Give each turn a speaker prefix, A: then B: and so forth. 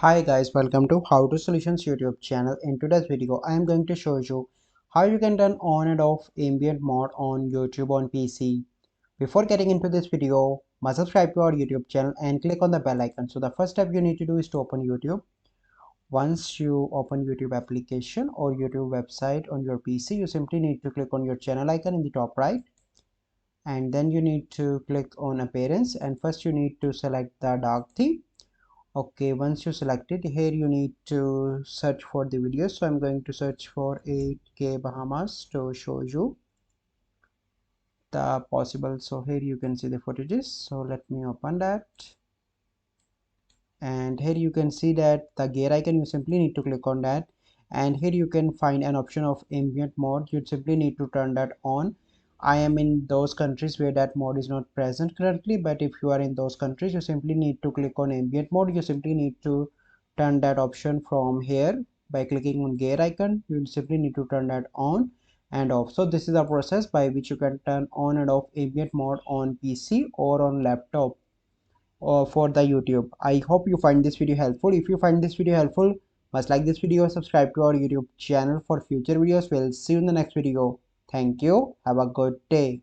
A: Hi guys, welcome to How to Solutions YouTube channel. In today's video, I am going to show you how you can turn on and off ambient mode on YouTube on PC. Before getting into this video, must subscribe to our YouTube channel and click on the bell icon. So the first step you need to do is to open YouTube. Once you open YouTube application or YouTube website on your PC, you simply need to click on your channel icon in the top right. And then you need to click on appearance, and first you need to select the dark theme. Okay, once you select it, here you need to search for the videos. So I'm going to search for 8K Bahamas to show you the possible. So here you can see the footages. So let me open that, and here you can see that the gear icon, you simply need to click on that, and here you can find an option of ambient mode. You simply need to turn that on. I am in those countries where that mode is not present currently, but if you are in those countries, you simply need to click on ambient mode. You simply need to turn that option from here by clicking on gear icon. You simply need to turn that on and off. So this is a process by which you can turn on and off ambient mode on PC or on laptop for the YouTube. I hope you find this video helpful. If you find this video helpful, must like this video, subscribe to our YouTube channel for future videos. We'll see you in the next video. Thank you. Have a good day.